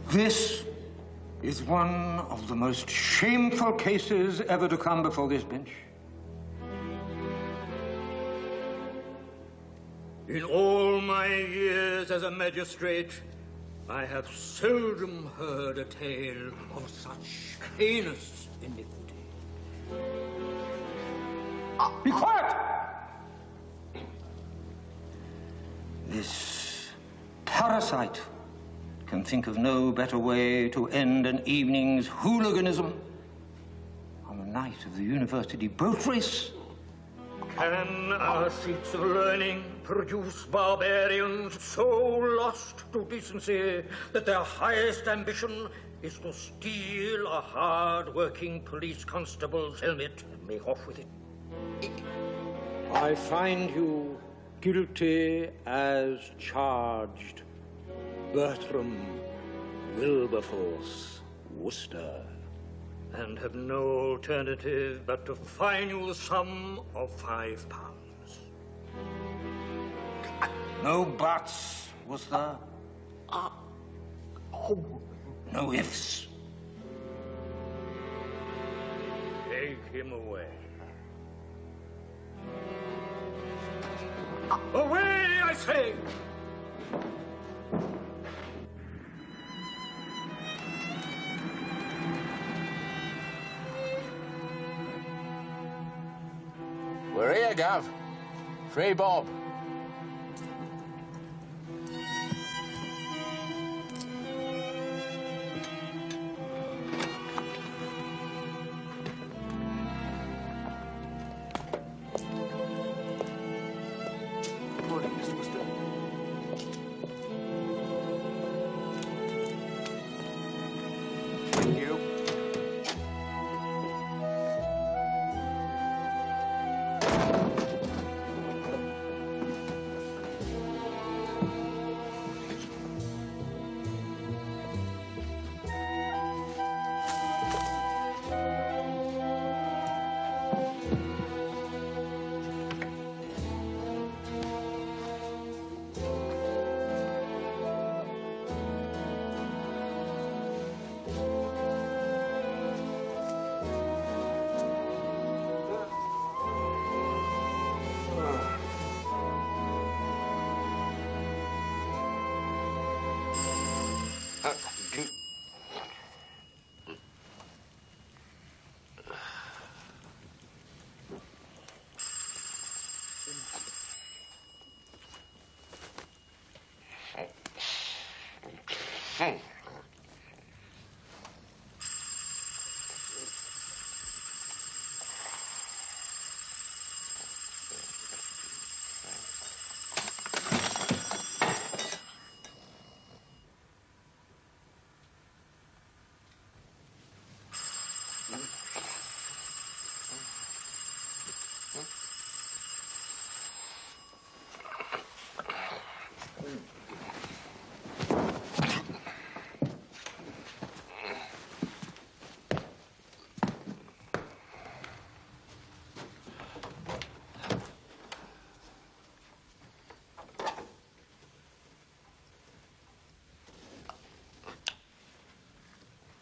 This is one of the most shameful cases ever to come before this bench. In all my years as a magistrate, I have seldom heard a tale of such heinous iniquity. Be quiet! This parasite can think of no better way to end an evening's hooliganism on the night of the university boat race. Can our seats of learning produce barbarians so lost to decency that their highest ambition is to steal a hard-working police constable's helmet and make off with it? I find you guilty as charged, Bertram Wilberforce Wooster, and have no alternative but to fine you the sum of £5. No buts, Wooster. No ifs. Take him away. Away, I say! We're here, Gav. Free Bob. Good morning, Mr. Wooster. Thank you.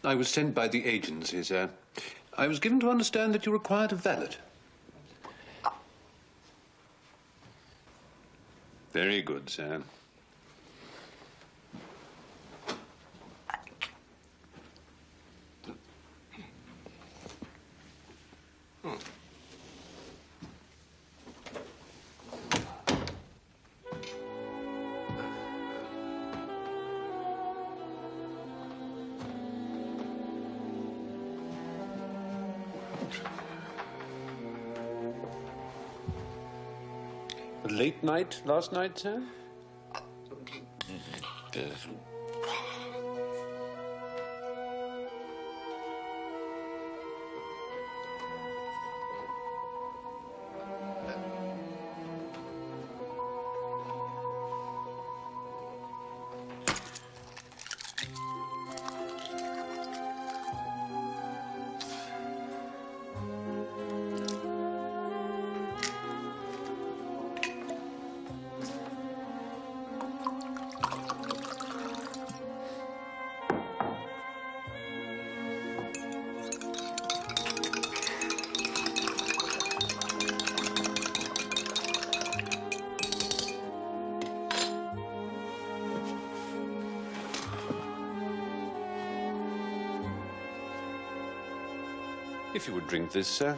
I was sent by the agency, sir. I was given to understand that you required a valet. Very good, sir. A late night last night, sir? If you would drink this, sir.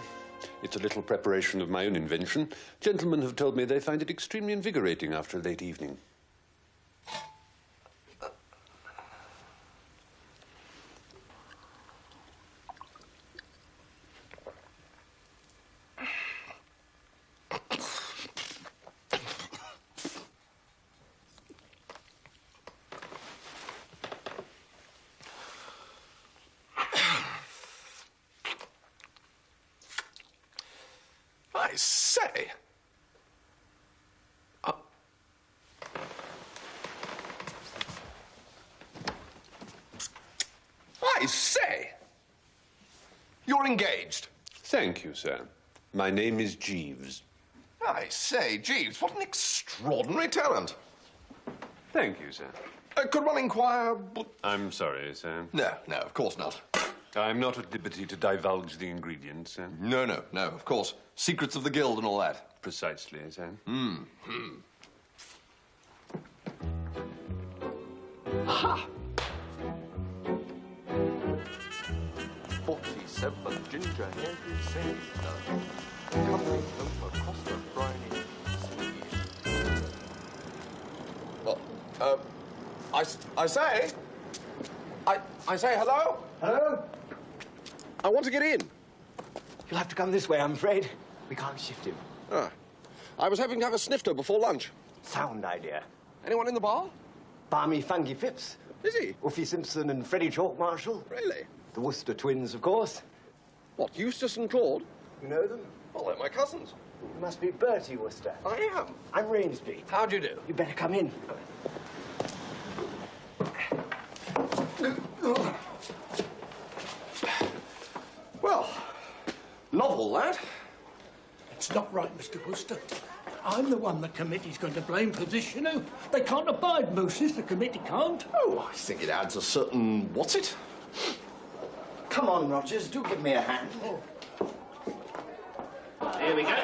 It's a little preparation of my own invention. Gentlemen have told me they find it extremely invigorating after a late evening. I say. I say. You're engaged. Thank you, sir. My name is Jeeves. I say, Jeeves, what an extraordinary talent. Thank you, sir. Could one inquire... I'm sorry, sir. No, of course not. I'm not at liberty to divulge the ingredients, sir. No, of course. Secrets of the guild and all that. Precisely, sir. 47 ginger hair coming across the briny sleeve. Well, I say, hello? Hello? I want to get in. You'll have to come this way, I'm afraid. We can't shift him. I was hoping to have a snifter before lunch. Sound idea. Anyone in the bar? Barmy Funky Phipps. Is he? Uffy Simpson and Freddie Chalk Marshall. Really? The Wooster twins, of course. What, Eustace and Claude? You know them? Well, they're my cousins. You must be Bertie Wooster. I am. I'm Rainsby. How do you do? You better come in. Well, novel, that. It's not right, Mr. Wooster. I'm the one the committee's going to blame for this, you know. They can't abide mooses, the committee can't. Oh, I think it adds a certain... what's it? Come on, Rogers, do give me a hand. Here we go.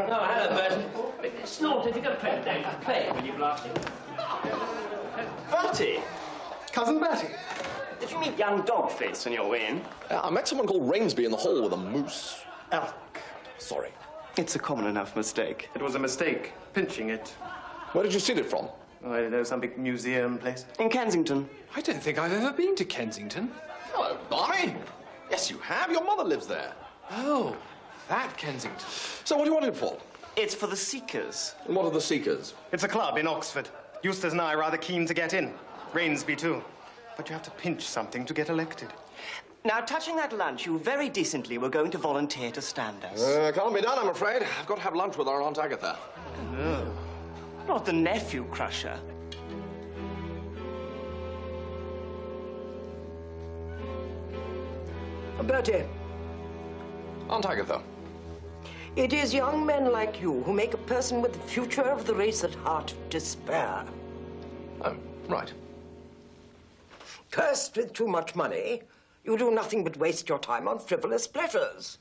No, hello, Burton. Snort, if you've got a pen, Dave, play it when you're blasting. Bertie! Cousin Bertie. Did you meet young Dogface on your way in? I met someone called Rainsby in the hall with a moose. Elk. Sorry. It's a common enough mistake. It was a mistake, pinching it. Where did you steal it from? I don't know, some big museum place. In Kensington. I don't think I've ever been to Kensington. Hello, Barney. Yes, you have. Your mother lives there. Oh, that Kensington. So what do you want it for? It's for the Seekers. And what are the Seekers? It's a club in Oxford. Eustace and I are rather keen to get in. Rainsby, too. But you have to pinch something to get elected. Now, touching that lunch, you very decently were going to volunteer to stand us. Can't be done, I'm afraid. I've got to have lunch with our Aunt Agatha. No. Not the nephew crusher. Bertie, Aunt Agatha. it is young men like you who make a person with the future of the race at heart despair. Oh, right. Cursed with too much money, you do nothing but waste your time on frivolous pleasures.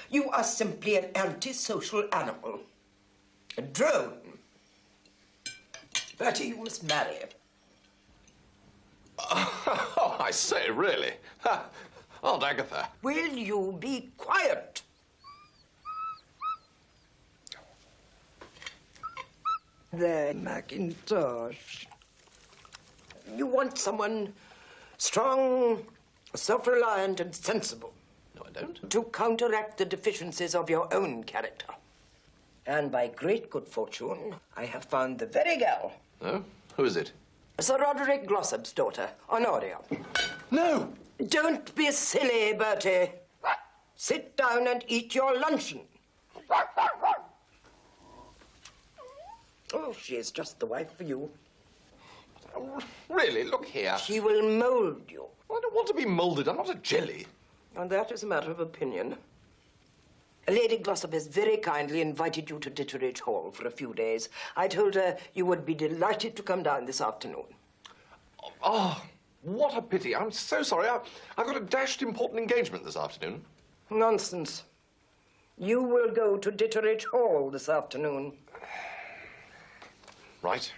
You are simply an antisocial animal. A drone. Bertie, you must marry. Oh, I say, really? Aunt Agatha. Will you be quiet? There, Mackintosh. You want someone strong, self-reliant, and sensible. No, I don't. To counteract the deficiencies of your own character. And by great good fortune, I have found the very girl. No? Who is it? Sir Roderick Glossop's daughter, Honoria. No! Don't be silly, Bertie. Sit down and eat your luncheon. Oh, she is just the wife for you. Oh, really, look here. She will mold you. I don't want to be moulded. I'm not a jelly. And that is a matter of opinion. Lady Glossop has very kindly invited you to Ditteridge Hall for a few days. I told her you would be delighted to come down this afternoon. Oh, what a pity. I'm so sorry. I've got a dashed important engagement this afternoon. Nonsense. You will go to Ditteridge Hall this afternoon. Right.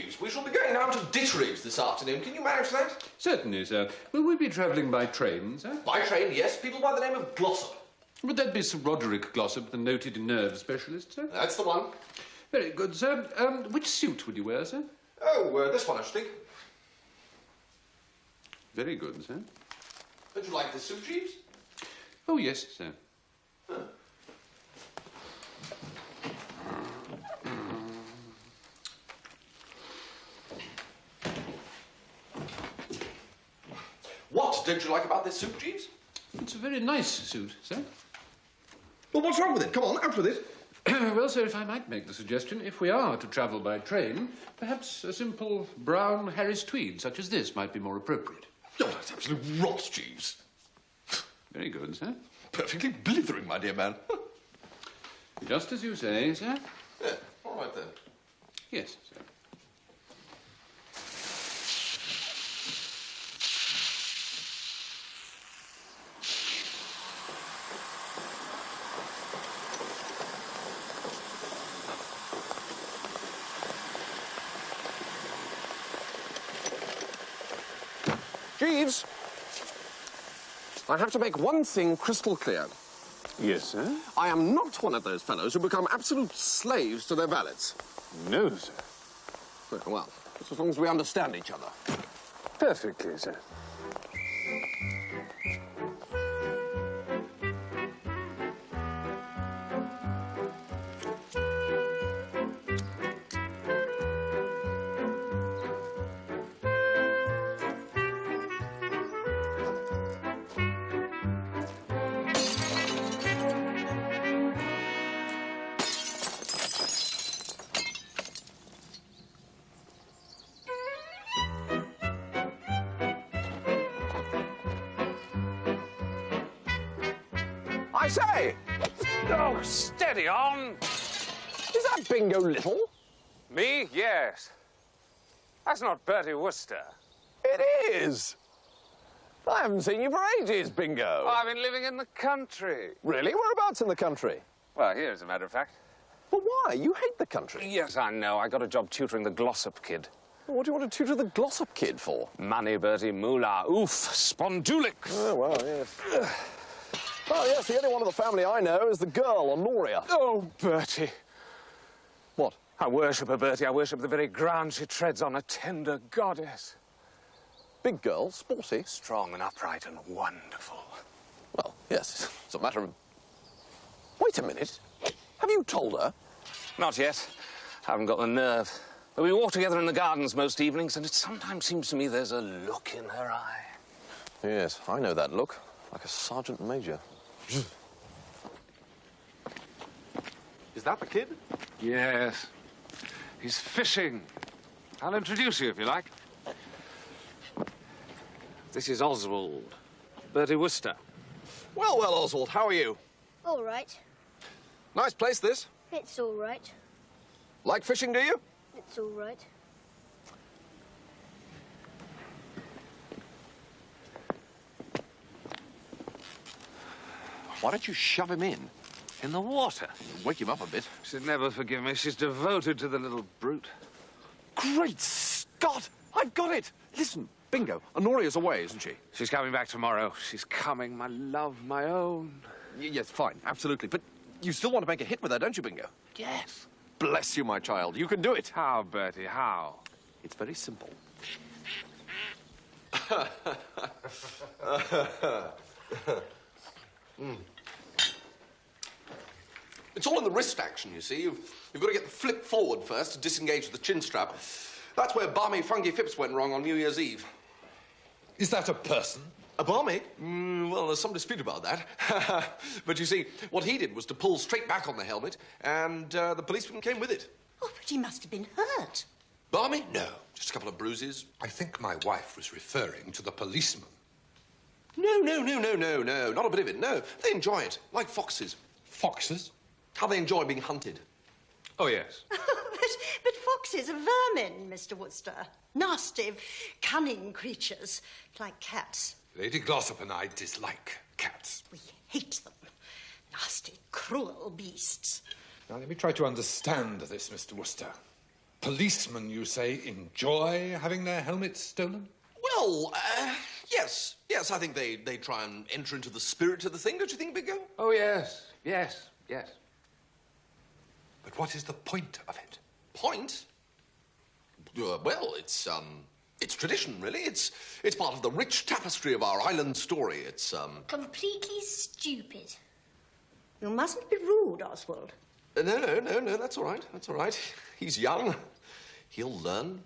Jeeves. We shall be going down to Ditteridge this afternoon. Can you manage that? Certainly, sir. Will we be travelling by train, sir? By train, yes. People by the name of Glossop. Would that be Sir Roderick Glossop, the noted nerve specialist, sir? That's the one. Very good, sir. Which suit would you wear, sir? Oh, this one, I should think. Very good, sir. Don't you like this suit, Jeeves? Oh, yes, sir. What don't you like about this suit, Jeeves? It's a very nice suit, sir. Well, what's wrong with it? Come on, out with it. Well, sir, if I might make the suggestion, if we are to travel by train, perhaps a simple brown Harris tweed such as this might be more appropriate. Oh, that's absolute rot, Jeeves. Very good, sir. Perfectly blithering, my dear man. Just as you say, sir. Yeah, all right then. Yes, sir. Jeeves, I have to make one thing crystal clear. Yes, sir? I am not one of those fellows who become absolute slaves to their valets. No, sir. Well, as long as we understand each other. Perfectly, sir. I say, Oh, steady on. is that Bingo Little? Me? Yes. That's not Bertie Wooster. It is. I haven't seen you for ages, Bingo. I've been living in the country. Really? Whereabouts in the country? Well, here, as a matter of fact. But why? You hate the country. Yes, I know. I got a job tutoring the Glossop kid. What do you want to tutor the Glossop kid for? Money, Bertie, moolah, oof, spondulix. Oh, well, yes. Oh, yes, the only one of the family I know is the girl, Honoria. Oh, Bertie. What? I worship her, Bertie. I worship the very ground she treads on, a tender goddess. Big girl, sporty. Strong and upright and wonderful. Well, yes, it's a matter of... Wait a minute. Have you told her? Not yet. Haven't got the nerve. But we walk together in the gardens most evenings, and it sometimes seems to me there's a look in her eye. Yes, I know that look. Like a sergeant major. Is that the kid? Yes. He's fishing. I'll introduce you, if you like. This is Oswald. Bertie Wooster. Well, well, Oswald, how are you? All right. Nice place, this. It's all right. Like fishing, do you? It's all right. Why don't you shove him in? In the water. Wake him up a bit. She'd never forgive me. She's devoted to the little brute. Great Scott! I've got it! Listen, Bingo, Honoria's away, isn't she? She's coming back tomorrow. She's coming, my love, my own. Yes, fine, absolutely. But you still want to make a hit with her, don't you, Bingo? Yes. Bless you, my child. You can do it. How, Bertie, how? It's very simple. It's all in the wrist action, you see. You've got to get the flip forward first to disengage the chin strap. That's where Barmy Funky Phipps went wrong on New Year's Eve. Is that a person? A Barmy? Well, there's some dispute about that. But you see, what he did was to pull straight back on the helmet, and the policeman came with it. Oh, but he must have been hurt. Barmy? No, just a couple of bruises. I think my wife was referring to the policeman. No, not a bit of it, no. They enjoy it, like foxes. Foxes? How they enjoy being hunted. Oh, yes. but foxes are vermin, Mr. Wooster. Nasty, cunning creatures, like cats. Lady Glossop and I dislike cats. We hate them. Nasty, cruel beasts. Now, let me try to understand this, Mr. Wooster. Policemen, you say, enjoy having their helmets stolen? Well, yes. Yes, I think they try and enter into the spirit of the thing, don't you think, Bingo? Oh, yes. Yes. But what is the point of it? Point? Well, it's tradition, really. It's part of the rich tapestry of our island story. It's, Completely stupid. You mustn't be rude, Oswald. No, that's all right. That's all right. He's young. He'll learn.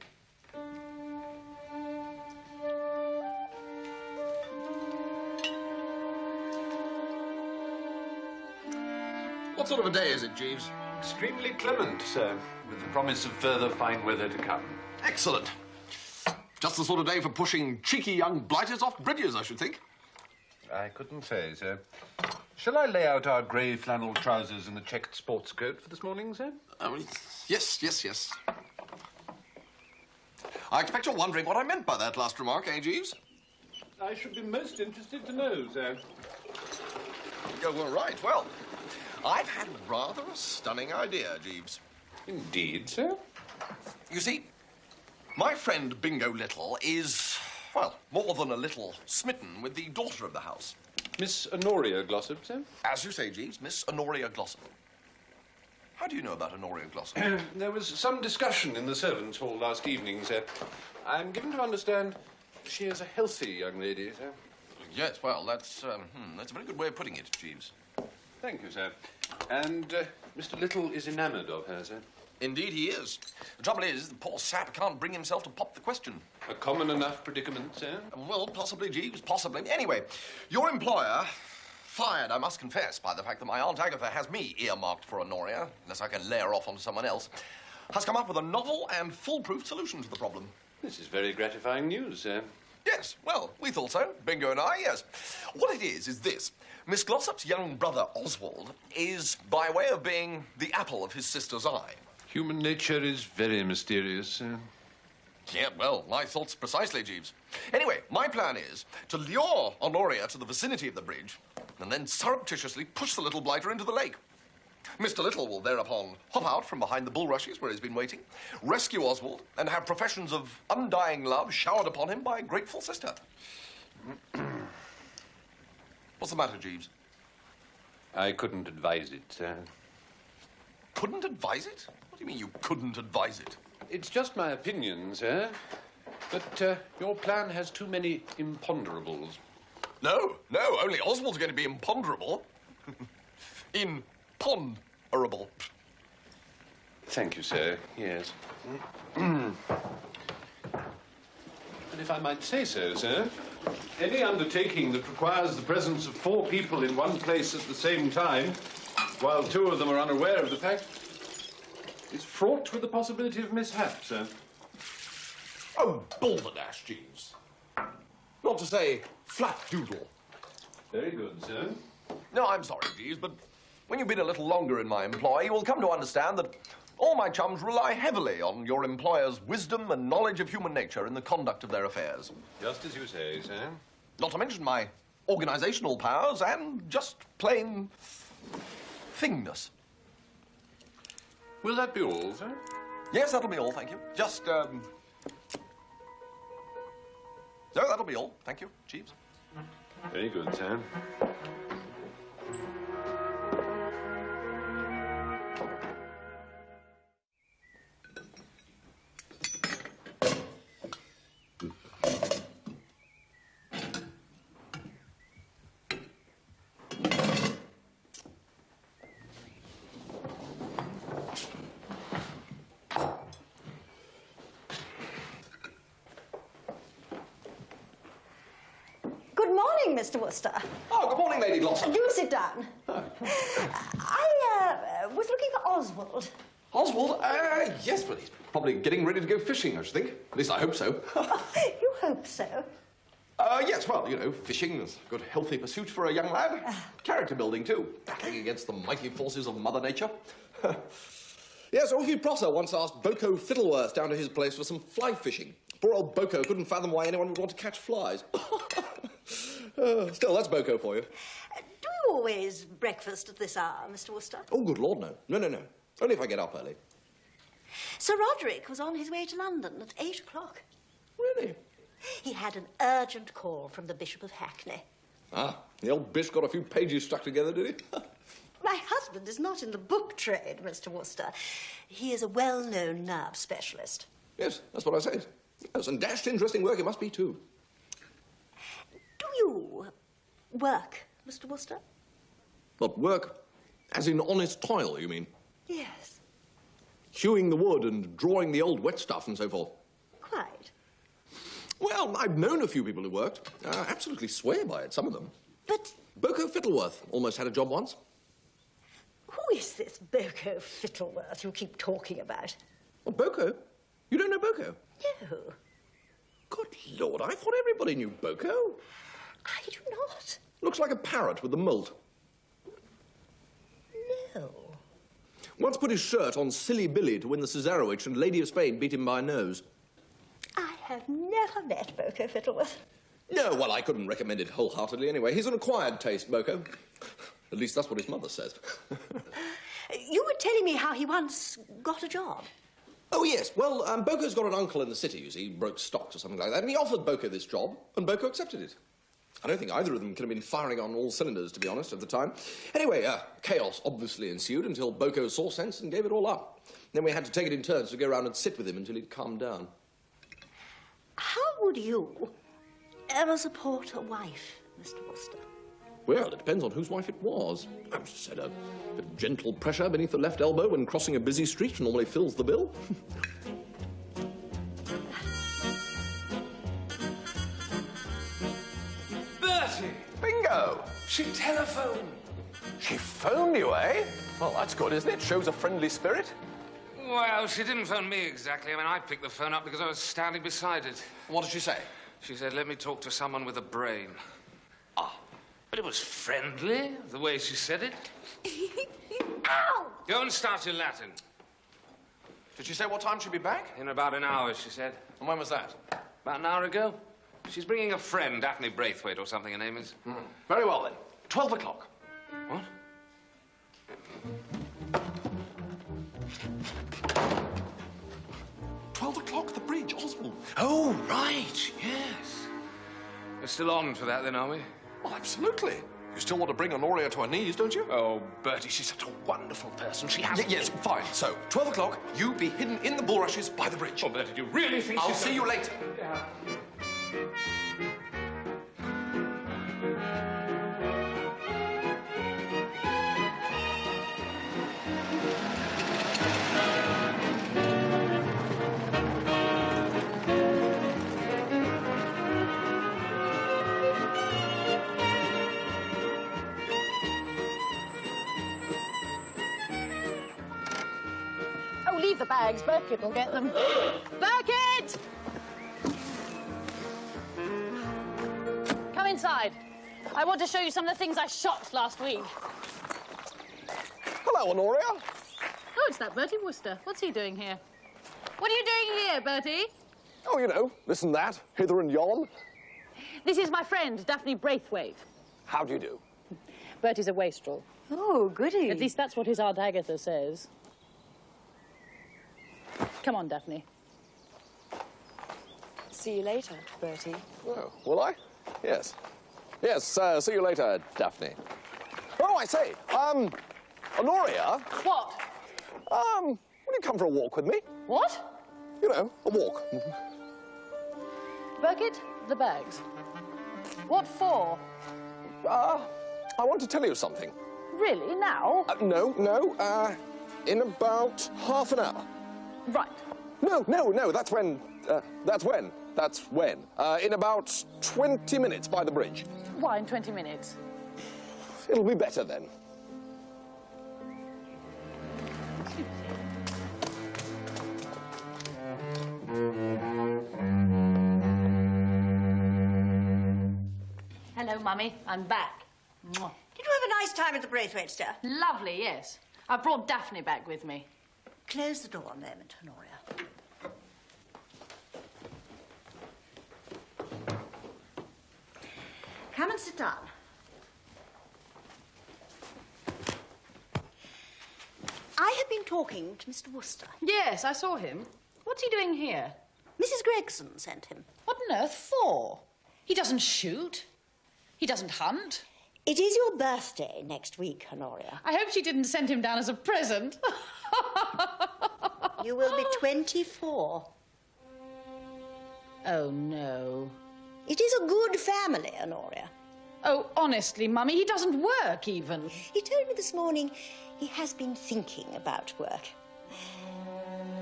What sort of a day is it, Jeeves? Extremely clement, sir, with the promise of further fine weather to come. Excellent. Just the sort of day for pushing cheeky young blighters off bridges, I should think. I couldn't say, sir. Shall I lay out our grey flannel trousers and the checked sports coat for this morning, sir? Yes. I expect you're wondering what I meant by that last remark, eh, Jeeves? I should be most interested to know, sir. Oh, well, right. Well, I've had rather a stunning idea, Jeeves. Indeed, sir? You see, my friend Bingo Little is, well, more than a little smitten with the daughter of the house. Miss Honoria Glossop, sir? As you say, Jeeves, Miss Honoria Glossop. How do you know about Honoria Glossop? There was some discussion in the servants' hall last evening, sir. I'm given to understand she is a healthy young lady, sir. Yes, well, that's a very good way of putting it, Jeeves. Thank you, sir. And Mr. Little is enamoured of her, sir? Indeed he is. The trouble is, the poor sap can't bring himself to pop the question. A common enough predicament, sir? Well, possibly, Jeeves, possibly. Anyway, your employer, fired, I must confess, by the fact that my Aunt Agatha has me earmarked for Honoria, unless I can lay her off onto someone else, has come up with a novel and foolproof solution to the problem. This is very gratifying news, sir. Yes, well, we thought so. Bingo and I, yes. What it is this. Miss Glossop's young brother, Oswald, is by way of being the apple of his sister's eye. Human nature is very mysterious, sir. Yeah, well, my thoughts precisely, Jeeves. Anyway, my plan is to lure Honoria to the vicinity of the bridge and then surreptitiously push the little blighter into the lake. Mr. Little will thereupon hop out from behind the bulrushes where he's been waiting, rescue Oswald, and have professions of undying love showered upon him by a grateful sister. What's the matter, Jeeves? I couldn't advise it, sir. Couldn't advise it? What do you mean you couldn't advise it? It's just my opinion, sir. But your plan has too many imponderables. No, only Oswald's going to be imponderable. Imponderable. Thank you, sir. Yes. And if I might say so, sir, any undertaking that requires the presence of 4 people in one place at the same time, while 2 of them are unaware of the fact, is fraught with the possibility of mishap, sir. Oh, balderdash, Jeeves. Not to say flat doodle. Very good, sir. No, I'm sorry, Jeeves, but when you've been a little longer in my employ, you will come to understand that all my chums rely heavily on your employer's wisdom and knowledge of human nature in the conduct of their affairs. Just as you say, sir. Not to mention my organizational powers and just plain thingness. Will that be all, sir? Yes, that'll be all, thank you. Just, No, that'll be all, thank you, Jeeves. Very good, sir. Mr. Wooster. Oh, good morning, Lady Glossop. Do sit down. I was looking for Oswald. Oswald? Yes, but he's probably getting ready to go fishing, I should think. At least I hope so. You hope so? Yes, well, you know, fishing is a good, healthy pursuit for a young lad. Character building, too. Battling against the mighty forces of Mother Nature. Yes, Orpheus Prosser once asked Boko Fiddleworth down to his place for some fly fishing. Poor old Boko couldn't fathom why anyone would want to catch flies. Still, that's Boko for you. Do you always breakfast at this hour, Mr. Wooster? Oh, good Lord, no. No. Only if I get up early. Sir Roderick was on his way to London at 8 o'clock. Really? He had an urgent call from the Bishop of Hackney. Ah, the old Bish got a few pages stuck together, did he? My husband is not in the book trade, Mr. Wooster. He is a well-known nerve specialist. Yes, that's what I said. Yes, and dashed interesting work it must be, too. Do you work, Mr. Wooster? What, work? As in honest toil, you mean? Yes. Hewing the wood and drawing the old wet stuff and so forth? Quite. Well, I've known a few people who worked. Absolutely swear by it, some of them. But... Boko Fittleworth almost had a job once. Who is this Boko Fittleworth you keep talking about? Well, Boko? You don't know Boko? No. Good Lord, I thought everybody knew Boko. I do not. Looks like a parrot with the molt. No. Once put his shirt on Silly Billy to win the Cesarewitch, and Lady of Spain beat him by a nose. I have never met Boko Fittleworth. No, well, I couldn't recommend it wholeheartedly anyway. He's an acquired taste, Boko. At least that's what his mother says. You were telling me how he once got a job. Oh, yes. Well, Boko's got an uncle in the city, you see. He broke stocks or something like that, and he offered Boko this job, and Boko accepted it. I don't think either of them could have been firing on all cylinders, to be honest, at the time. Anyway, chaos obviously ensued until Boko saw sense and gave it all up. Then we had to take it in turns to go around and sit with him until he'd calmed down. How would you ever support a wife, Mr. Wooster? Well, it depends on whose wife it was. I just said a gentle pressure beneath the left elbow when crossing a busy street normally fills the bill. Bertie! Bingo! She telephoned. She phoned you, eh? Well, that's good, isn't it? Shows a friendly spirit. Well, she didn't phone me exactly. I mean, I picked the phone up because I was standing beside it. What did she say? She said, let me talk to someone with a brain. Ah, but it was friendly, the way she said it. Ow! Go and start your Latin. Did she say what time she'd be back? In about an hour, she said. And when was that? About an hour ago. She's bringing a friend, Daphne Braithwaite or something her name is. Very well, then. 12 o'clock. What? The bridge, Oswald. Oh, right, yes. We're still on for that, then, are we? Well, absolutely. You still want to bring Honoria to her knees, don't you? Oh, Bertie, she's such a wonderful person. She has... Yes, fine. So, 12 o'clock, you be hidden in the bulrushes by the bridge. Oh, Bertie, do you really think I'll see you later. Yeah. Leave the bags. Birkett will get them. Birkett! Come inside. I want to show you some of the things I shot last week. Hello, Honoria. Oh, it's that Bertie Wooster. What's he doing here? What are you doing here, Bertie? Oh, you know, this and that, hither and yon. This is my friend, Daphne Braithwaite. How do you do? Bertie's a wastrel. Oh, goody. At least that's what his Aunt Agatha says. Come on, Daphne. See you later, Bertie. Oh, will I? Yes. Yes, see you later, Daphne. Oh, I say, Honoria. What? Will you come for a walk with me? What? You know, a walk. Birkett, the bags. What for? I want to tell you something. Really, now? No, in about half an hour. Right. No, that's when. In about 20 minutes by the bridge. Why in 20 minutes? It'll be better then. Hello, Mummy. I'm back. Mwah. Did you have a nice time at the Braithwaite, dear? Lovely, yes. I brought Daphne back with me. Close the door a moment, Honoria. Come and sit down. I have been talking to Mr. Wooster? Yes, I saw him. What's he doing here? Mrs. Gregson sent him. What on earth for? He doesn't shoot. He doesn't hunt. It is your birthday next week, Honoria. I hope she didn't send him down as a present. You will be 24. Oh, no. It is a good family, Honoria. Oh, honestly, Mummy, he doesn't work even. He told me this morning he has been thinking about work.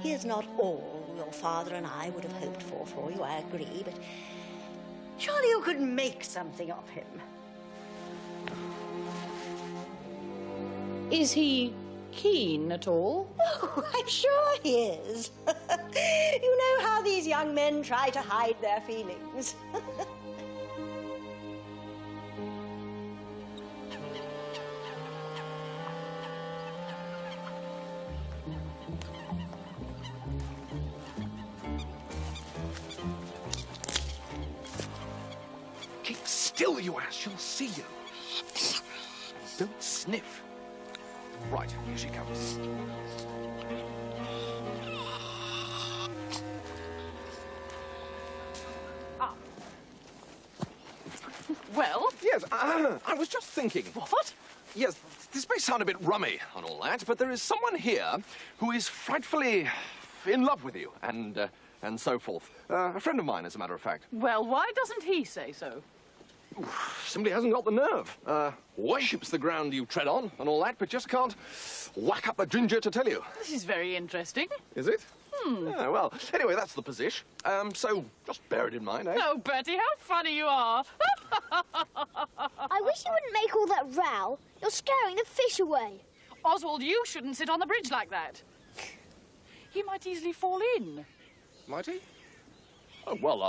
He is not all your father and I would have hoped for you, I agree, but surely you could make something of him. Is he keen at all? Oh, I'm sure he is. You know how these young men try to hide their feelings. Keep still, you ass. She'll see you. Don't sniff. Right, here she comes. Well? Yes, I was just thinking. What? Yes, this may sound a bit rummy and all that, but there is someone here who is frightfully in love with you and so forth. A friend of mine, as a matter of fact. Well, why doesn't he say so? Simply hasn't got the nerve. Worships the ground you tread on and all that, but just can't whack up the ginger to tell you. This is very interesting. Is it? Yeah, well, anyway, that's the position. So just bear it in mind, eh? Oh, Bertie, how funny you are. I wish you wouldn't make all that row. You're scaring the fish away. Oswald, you shouldn't sit on the bridge like that. He might easily fall in. Might he? Oh, well,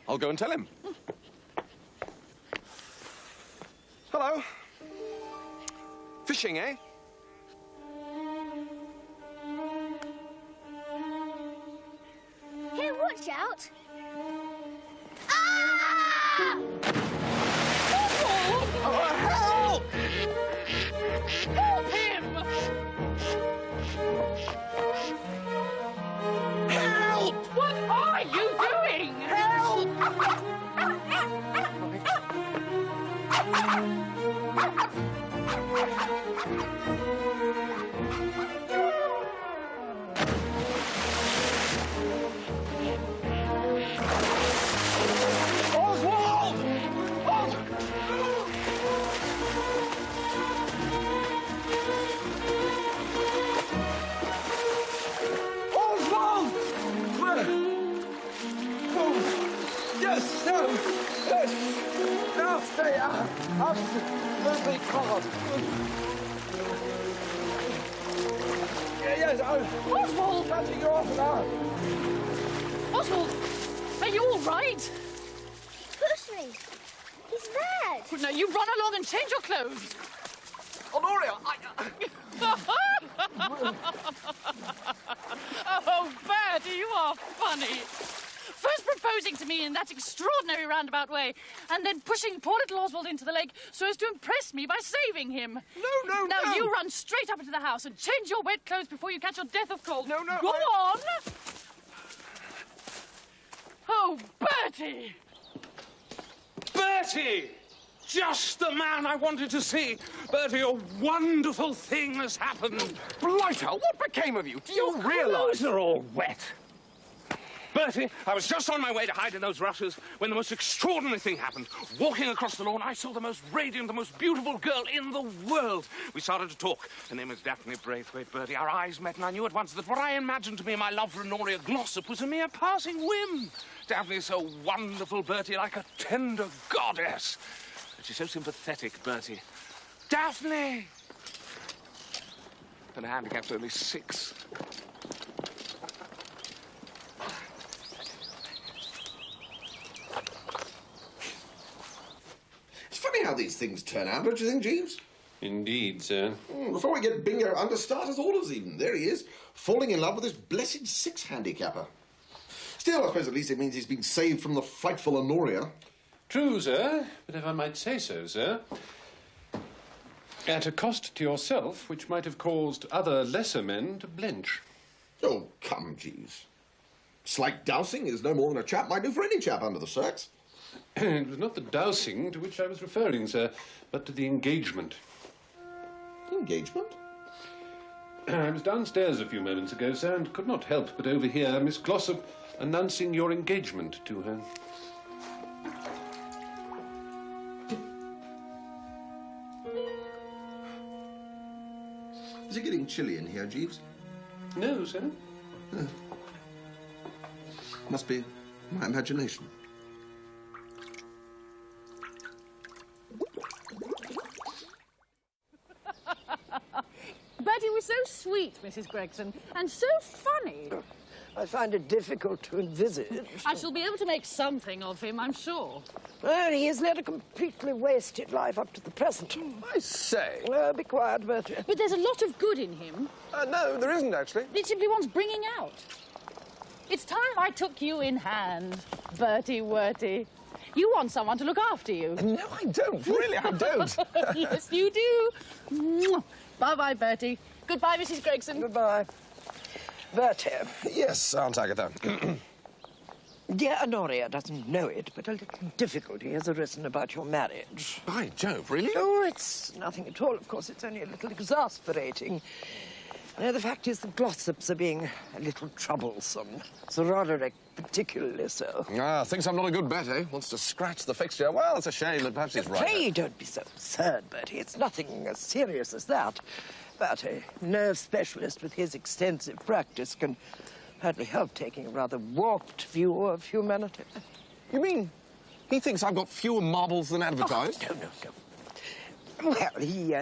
I'll go and tell him. Hello. Fishing, eh? Here, watch out. Ah! Help! Help him! Help! What are you doing? Help! Oswald! Oswald! Where? Oh, yes, no, yes. Now stay out. Absolutely covered. Yes, Oswald! Catching you off now. Oswald, are you all right? Push me. He's mad. Well, no, you run along and change your clothes. Honoria, Oh, Bertie, you are funny. First proposing to me in that extraordinary roundabout way, and then pushing poor little Oswald into the lake so as to impress me by saving him. No. Now, you run straight up into the house and change your wet clothes before you catch your death of cold. No, Go on! Oh, Bertie! Bertie! Just the man I wanted to see. Bertie, a wonderful thing has happened. Blighter, what became of you? Do you realise? They're all wet. Bertie, I was just on my way to hide in those rushes when the most extraordinary thing happened. Walking across the lawn, I saw the most radiant, the most beautiful girl in the world. We started to talk. Her name was Daphne Braithwaite, Bertie. Our eyes met, and I knew at once that what I imagined to be my love for Honoria Glossop was a mere passing whim. Daphne's so wonderful, Bertie, like a tender goddess. And she's so sympathetic, Bertie. Daphne! And her handicap's only 6. It's funny how these things turn out, don't you think, Jeeves? Indeed, sir. Before we get Bingo under starters orders even, there he is, falling in love with this blessed 6 handicapper. Still, I suppose at least it means he's been saved from the frightful Honoria. True, sir, but if I might say so, sir, At a cost to yourself, which might have caused other lesser men to blench. Oh, come, Jeeves. Slight dousing is no more than a chap might do for any chap under the circs. It was not the dousing to which I was referring, sir, but to the engagement. Engagement? I was downstairs a few moments ago, sir, and could not help but overhear Miss Glossop announcing your engagement to her. Is it getting chilly in here, Jeeves? No, sir. No. Must be my imagination. Bertie was so sweet, Mrs. Gregson, and so funny. I find it difficult to envisage. I shall be able to make something of him, I'm sure. Well, he has led a completely wasted life up to the present. I say. Be quiet, Bertie. But there's a lot of good in him. No, there isn't, actually. It simply wants bringing out. It's time I took you in hand, Bertie Wertie. You want someone to look after you. No, I don't. Really, I don't. Yes, you do. Bye-bye, Bertie. Goodbye, Mrs. Gregson. Goodbye. Bertie. Yes, Aunt Agatha. Dear Honoria doesn't know it, but a little difficulty has arisen about your marriage. By Jove, really? Oh, it's nothing at all. Of course, it's only a little exasperating. The fact is the Glossops are being a little troublesome. Sir Roderick particularly so. Ah, thinks I'm not a good bet, eh? Wants to scratch the fixture. Well, it's a shame, but perhaps he's right. Pray don't be so absurd, Bertie. It's nothing as serious as that. But a nerve specialist with his extensive practice can hardly help taking a rather warped view of humanity. You mean he thinks I've got fewer marbles than advertised? Oh, no. Well, he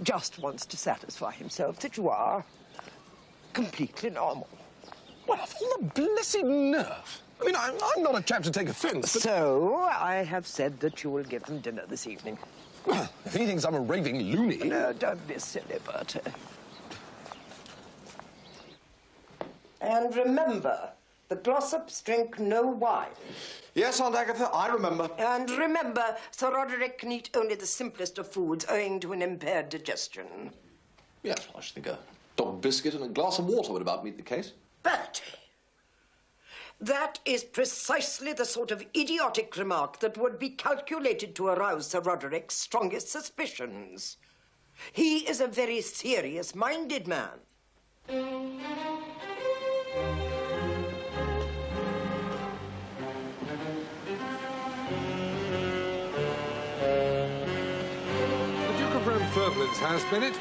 just wants to satisfy himself that you are completely normal. Well, of all the blessed nerve. I mean, I'm not a chap to take offence, but... So, I have said that you will give them dinner this evening. Well, if he thinks I'm a raving loony... No, don't be silly, Bertie. And remember, the Glossops drink no wine. Yes, Aunt Agatha, I remember. And remember, Sir Roderick can eat only the simplest of foods owing to an impaired digestion. Yes, I should think a dog biscuit and a glass of water would about meet the case. Bertie, that is precisely the sort of idiotic remark that would be calculated to arouse Sir Roderick's strongest suspicions. He is a very serious-minded man. Furflin's house, Bennett.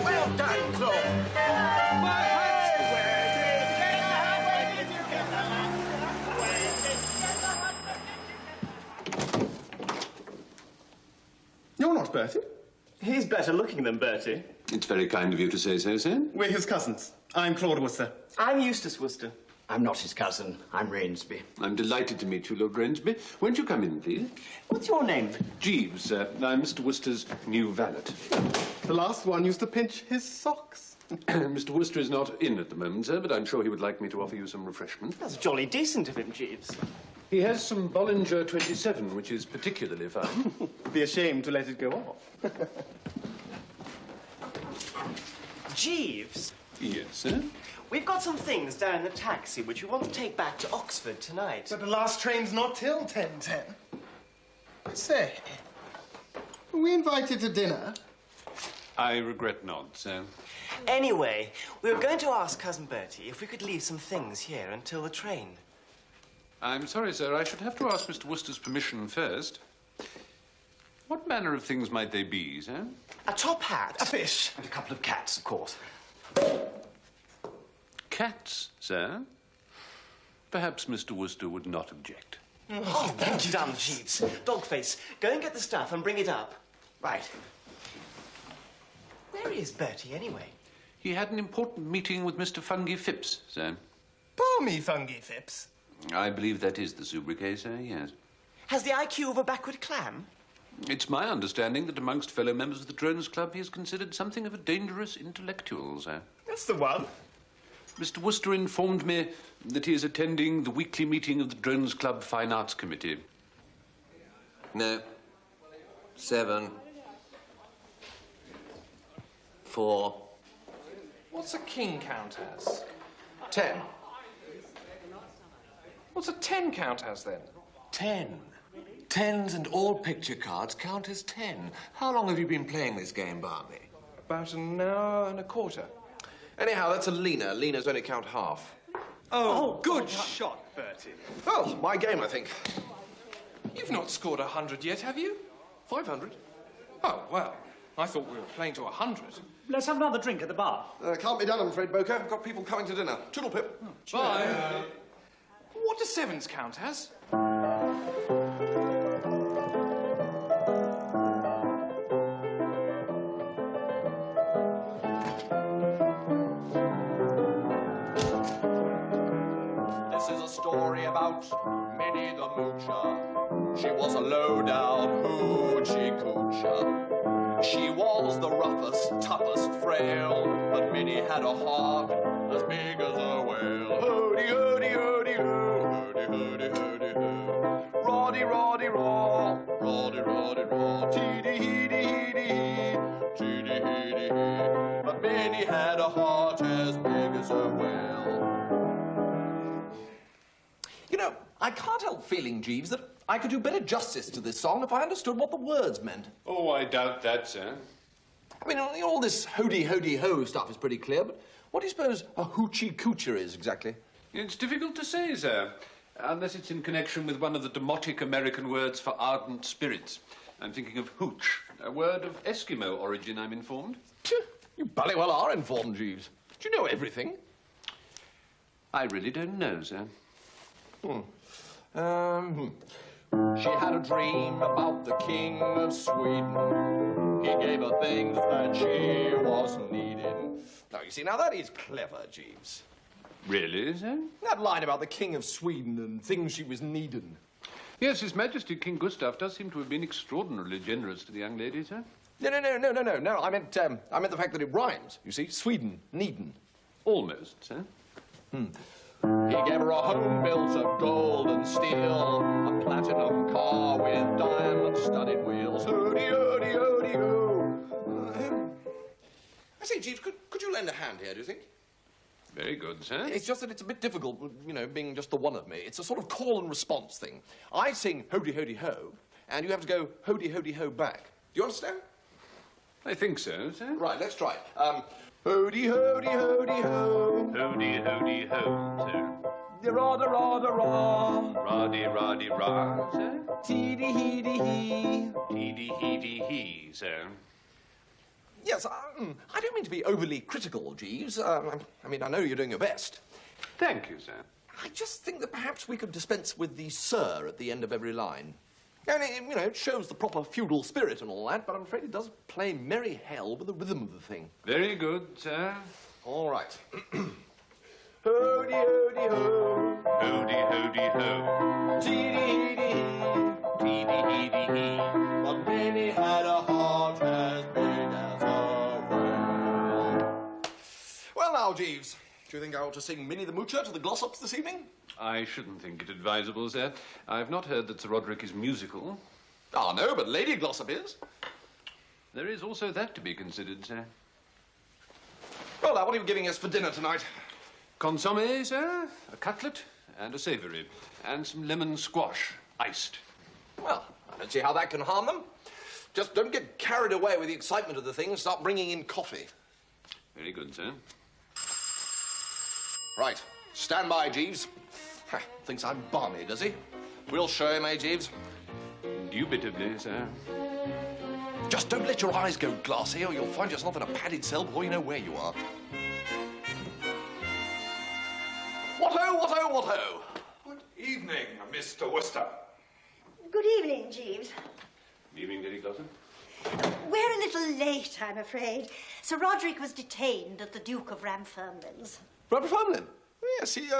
Well done, Claude. You're not Bertie. He's better looking than Bertie. It's very kind of you to say so, sir. We're his cousins. I'm Claude Wooster. I'm Eustace Wooster. I'm not his cousin. I'm Rainsby. I'm delighted to meet you, Lord Rainsby. Won't you come in, please? What's your name? Jeeves, sir. I'm Mr. Wooster's new valet. The last one used to pinch his socks. Mr. Wooster is not in at the moment, sir, but I'm sure he would like me to offer you some refreshment. That's jolly decent of him, Jeeves. He has some Bollinger 27, which is particularly fine. Be ashamed to let it go off. Jeeves? Yes, sir? We've got some things down in the taxi which we want to take back to Oxford tonight. But the last train's not till 10:10. Say, were we invited to dinner? I regret not, sir. Anyway, we were going to ask Cousin Bertie if we could leave some things here until the train. I'm sorry, sir. I should have to ask Mr. Wooster's permission first. What manner of things might they be, sir? A top hat. A fish. And a couple of cats, of course. Cats, sir? Perhaps Mr. Wooster would not object. Oh, well done, Jeeves. Dogface, go and get the stuff and bring it up. Right. Where is Bertie, anyway? He had an important meeting with Mr. Fungi Phipps, sir. Balmy Fungi Phipps. I believe that is the sobriquet, sir, yes. Has the IQ of a backward clam? It's my understanding that amongst fellow members of the Drones Club he is considered something of a dangerous intellectual, sir. That's the one. Mr. Wooster informed me that he is attending the weekly meeting of the Drones Club Fine Arts Committee. No. 7, 4. What's a king count as? 10. What's a 10 count as, then? 10. Tens and all picture cards count as 10. How long have you been playing this game, Barney? About an hour and a quarter. Anyhow, that's a Lena. Lena's only count half. Oh, good shot, Bertie. Well, my game, I think. You've not scored 100 yet, have you? 500. Oh, well, I thought we were playing to 100. Let's have another drink at the bar. Can't be done, I'm afraid, Boker. I've got people coming to dinner. Toodle pip. Bye. What do 7s count as? This is a story about Minnie the Moocher. She was a low-down hoochie coocher. She was the roughest, toughest frail, but Minnie had a heart as big as a whale. Hody, hody, hody, hoo, hody, hody, hody, hoo. Roddy, roddy, raw, roddy, roddy, raw, teedy, heedy, heedy, hee, teedy, heedy, hee. But Minnie had a heart as big as a whale. You know, I can't help feeling, Jeeves, that I could do better justice to this song if I understood what the words meant. Oh, I doubt that, sir. I mean, all this hody-hody-ho stuff is pretty clear, but what do you suppose a hoochie-coocher is, exactly? It's difficult to say, sir, unless it's in connection with one of the demotic American words for ardent spirits. I'm thinking of hooch, a word of Eskimo origin, I'm informed. You bloody well are informed, Jeeves. Do you know everything? I really don't know, sir. She had a dream about the King of Sweden. He gave her things that she was needing. Now, you see, now that is clever, Jeeves. Really, sir? That line about the King of Sweden and things she was needing. Yes, His Majesty King Gustav does seem to have been extraordinarily generous to the young lady, sir. No. I meant the fact that it rhymes. You see, Sweden, needin'. Almost, sir. He gave her a home built of gold and steel, a platinum car with diamond-studded wheels. Hody, hody, hody, ho. I say, Jeeves, could you lend a hand here, do you think? Very good, sir. It's just that it's a bit difficult, you know, being just the one of me. It's a sort of call and response thing. I sing hody, hody, ho, and you have to go hody, hody, ho back. Do you understand? I think so, sir. Right, let's try it. Hody, hody, hody, ho. Hody, hody, ho, sir. Ra, da, ra, da, ra. Roddy, roddy, rah, sir. Teedy, heedy, hee. Teedy, heedy, hee, sir. Yes, I don't mean to be overly critical, Jeeves. I mean, I know you're doing your best. Thank you, sir. I just think that perhaps we could dispense with the sir at the end of every line. And, you know, it shows the proper feudal spirit and all that, but I'm afraid it does play merry hell with the rhythm of the thing. Very good, sir. All right. Hody, hody, ho. Hody, hody, ho. Teedy, heedy, hee. Teedy, heedy, hee. But Minnie had a heart as big as a whale. Well, now, Jeeves, do you think I ought to sing Minnie the Moocher to the Glossops this evening? I shouldn't think it advisable, sir. I've not heard that Sir Roderick is musical. Ah, no, but Lady Glossop is. There is also that to be considered, sir. Well, now, what are you giving us for dinner tonight? Consommé, sir, a cutlet and a savoury, and some lemon squash, iced. Well, I don't see how that can harm them. Just don't get carried away with the excitement of the thing and start bringing in coffee. Very good, sir. Right. Stand by, Jeeves. Ha, thinks I'm balmy, does he? We'll show him, eh, Jeeves? Indubitably, sir. Just don't let your eyes go glassy or you'll find yourself in a padded cell before you know where you are. What-ho, what-ho, what-ho? Good evening, Mr. Wooster. Good evening, Jeeves. Good evening, Lady Glossop. We're a little late, I'm afraid. Sir Roderick was detained at the Duke of Ramfurlin's. Ramfurlin? Yes, he's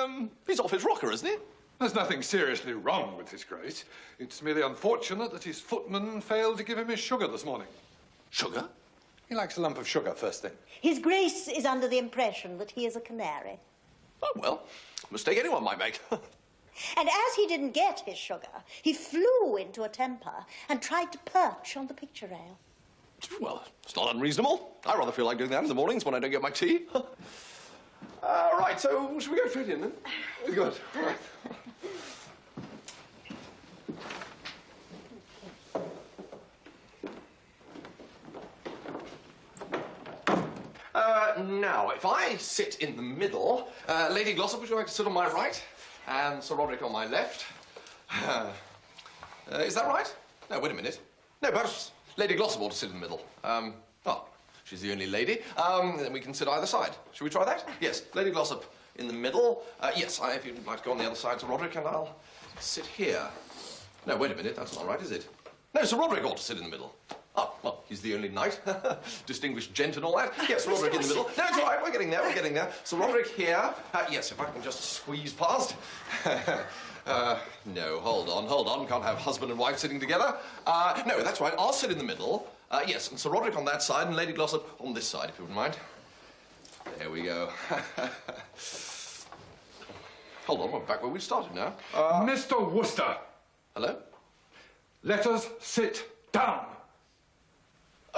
off his rocker, isn't he? There's nothing seriously wrong with His Grace. It's merely unfortunate that his footman failed to give him his sugar this morning. Sugar? He likes a lump of sugar first thing. His Grace is under the impression that he is a canary. Oh, well, mistake anyone might make. And as he didn't get his sugar, he flew into a temper and tried to perch on the picture rail. Well, it's not unreasonable. I rather feel like doing that in the mornings when I don't get my tea. Right, so should we go straight in then? Good. Right. Now, if I sit in the middle, Lady Glossop, would you like to sit on my right? And Sir Roderick on my left. Is that right? No, wait a minute. No, perhaps Lady Glossop ought to sit in the middle. Well, she's the only lady. Then we can sit either side. Shall we try that? Yes, Lady Glossop in the middle. Yes, if you'd like to go on the other side, Sir Roderick, and I'll sit here. No, wait a minute, that's not right, is it? No, Sir Roderick ought to sit in the middle. Oh, well, he's the only knight. Distinguished gent and all that. Yes, Sir Roderick in the middle. No, it's all right, we're getting there. Sir Roderick here. Yes, if I can just squeeze past. No, hold on. Can't have husband and wife sitting together. No, that's right, I'll sit in the middle. Yes, and Sir Roderick on that side and Lady Glossop on this side, if you wouldn't mind. There we go. Hold on, we're back where we started now. Mr. Wooster. Hello? Let us sit down.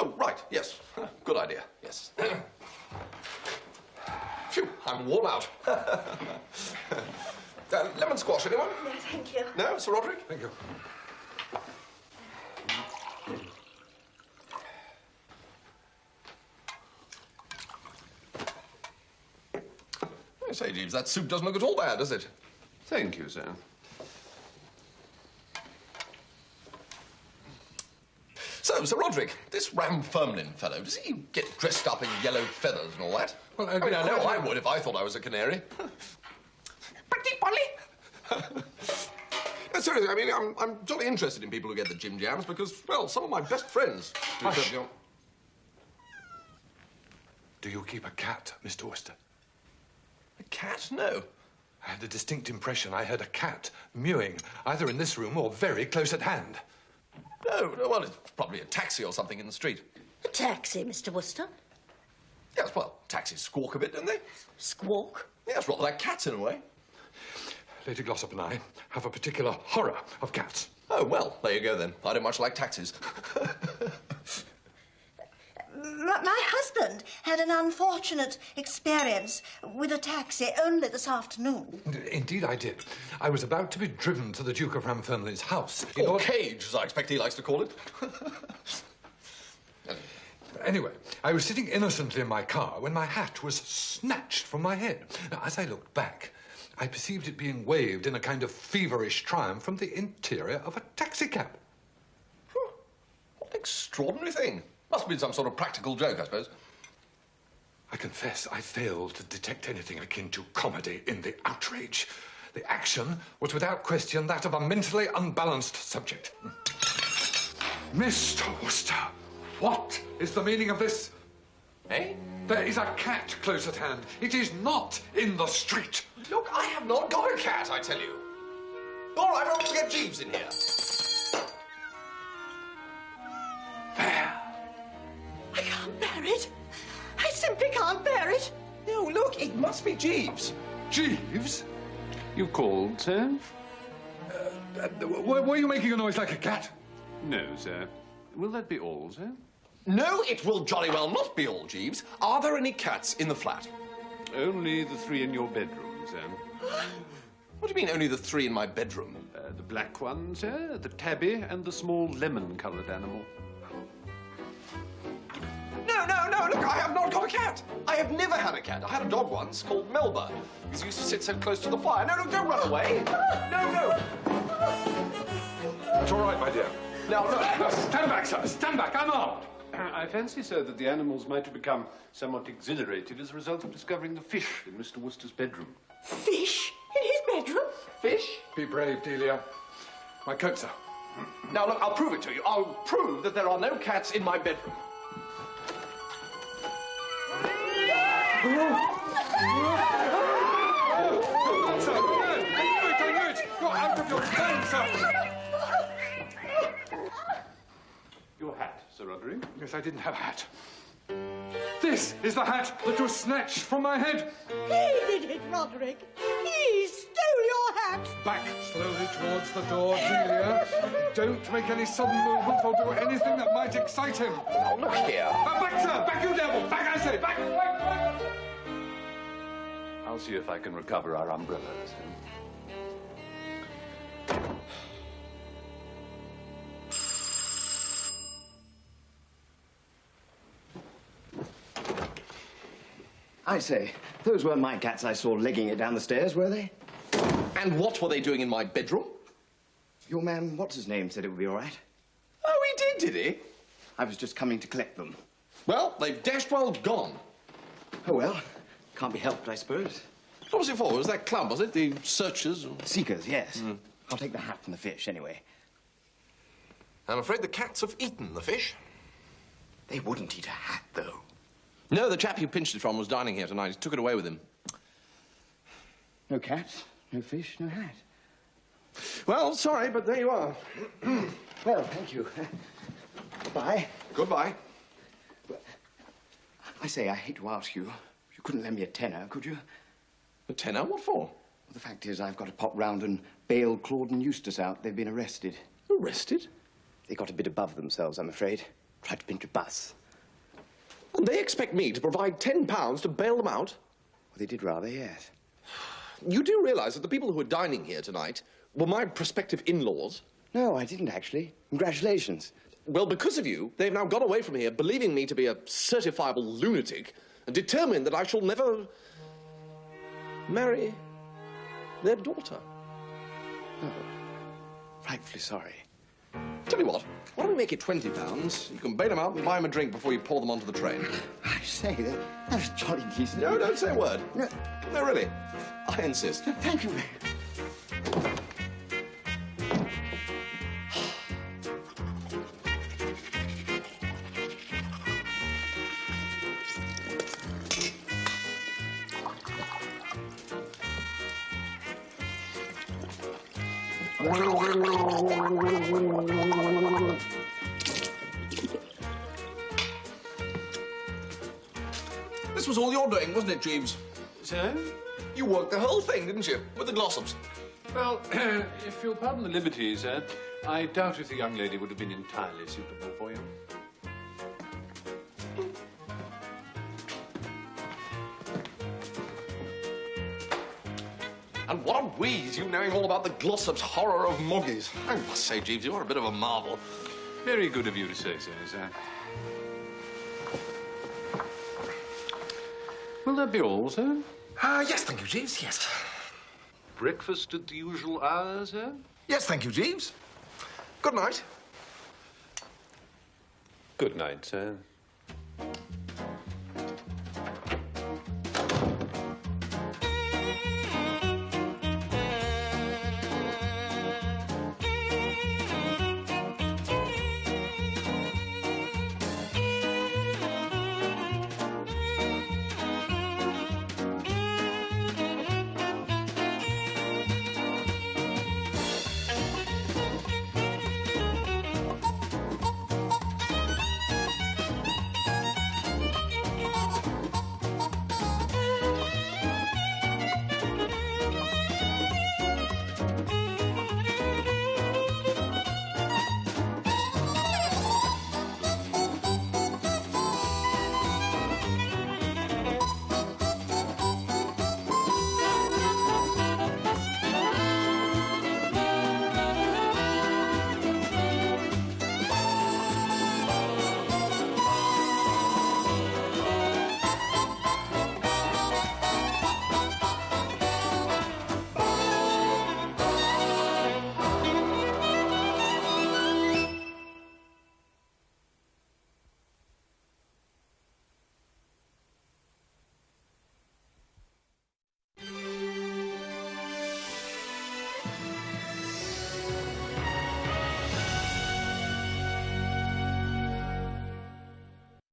Oh, right, yes. Good idea, yes. Phew, I'm worn out. Lemon squash, anyone? No, thank you. No, Sir Roderick? Thank you. I say, Jeeves, that soup doesn't look at all bad, does it? Thank you, sir. So, Sir Roderick, this Ramfurmlin fellow, does he get dressed up in yellow feathers and all that? Well, I mean, I know I would if I thought I was a canary. Pretty Polly! No, seriously, I mean, I'm jolly interested in people who get the Jim Jams because, well, some of my best friends... Hush. Do you keep a cat, Mr. Wooster? A cat? No. I had a distinct impression I heard a cat mewing, either in this room or very close at hand. No, well, it's probably a taxi or something in the street. A taxi, Mr. Wooster? Yes, well, taxis squawk a bit, don't they? Squawk? Yes, rather like cats in a way. Lady Glossop and I have a particular horror of cats. Oh, well, there you go then. I don't much like taxis. My husband had an unfortunate experience with a taxi only this afternoon. Indeed I did. I was about to be driven to the Duke of Ramfurmlin's house. Or cage, as I expect he likes to call it. Anyway, I was sitting innocently in my car when my hat was snatched from my head. Now, as I looked back, I perceived it being waved in a kind of feverish triumph from the interior of a taxicab. What an extraordinary thing. Must have been some sort of practical joke, I suppose. I confess I failed to detect anything akin to comedy in the outrage. The action was without question that of a mentally unbalanced subject. Mr. Wooster, what is the meaning of this? Eh? There is a cat close at hand. It is not in the street. Look, I have not got a cat, I tell you. All right, I'll get Jeeves in here. There. I can't bear it. I simply can't bear it. No, look, it must be Jeeves. Jeeves? You called, sir? Were you making a noise like a cat? No, sir. Will that be all, sir? No, it will jolly well not be all, Jeeves. Are there any cats in the flat? Only the 3 in your bedroom, sir. What do you mean, only the 3 in my bedroom? The black one, sir, the tabby, and the small lemon-coloured animal. No, look, I have not got a cat. I have never had a cat. I had a dog once called Melba. He used to sit so close to the fire. No, don't run away. No. It's all right, my dear. Now, no. Stand back, sir. Stand back. I'm armed. I fancy, sir, that the animals might have become somewhat exhilarated as a result of discovering the fish in Mr. Wooster's bedroom. Fish in his bedroom? Fish? Be brave, Delia. My coat, sir. Now, look, I'll prove it to you. I'll prove that there are no cats in my bedroom. Sir, I knew it. You're out of your mind, sir. Your hat, Sir Roderick? Yes, I didn't have a hat. This is the hat that was snatched from my head. He did it, Roderick. He stole your hat. back slowly towards the door, Delia. Don't make any sudden movements or do anything that might excite him. Now, look here. Back, sir! Back, you devil! Back, I say! Back! I'll see if I can recover our umbrellas. I say, those weren't my cats I saw legging it down the stairs, were they? And what were they doing in my bedroom? Your man, what's his name, said it would be all right. Oh, he did he? I was just coming to collect them. Well, they've dashed well gone. Oh, well, can't be helped, I suppose. What was it for? Was that club, was it? The searchers? Seekers, yes. I'll take the hat and the fish, anyway. I'm afraid the cats have eaten the fish. They wouldn't eat a hat, though. No, the chap you pinched it from was dining here tonight. He took it away with him. No cat, no fish, no hat. Well, sorry, but there you are. Well, thank you. Goodbye. Goodbye. I say, I hate to ask you. You couldn't lend me a tenner, could you? A tenner? What for? Well, the fact is, I've got to pop round and bail Claude and Eustace out. They've been arrested. Arrested? They got a bit above themselves, I'm afraid. Tried to pinch a bus. And they expect me to provide £10 to bail them out? Well, they did rather, yes. You do realise that the people who are dining here tonight were my prospective in-laws? No, I didn't, actually. Congratulations. Well, because of you, they've now gone away from here believing me to be a certifiable lunatic and determined that I shall never marry their daughter. Oh, frightfully sorry. Tell you what, why don't we make it £20? You can bail them out and buy them a drink before you pour them onto the train. I say, that's jolly decent. No, don't say a word. No, no, really. I insist. Thank you. This was all your doing, wasn't it, Jeeves? Sir? You worked the whole thing, didn't you? With the Glossops. Well, if you'll pardon the liberty, sir, I doubt if the young lady would have been entirely suitable for you. And what a wheeze, you knowing all about the Glossops' horror of moggies. I must say, Jeeves, you are a bit of a marvel. Very good of you to say so, sir. Will that be all, sir? Yes, thank you, Jeeves, yes. Breakfast at the usual hour, sir? Yes, thank you, Jeeves. Good night. Good night, sir.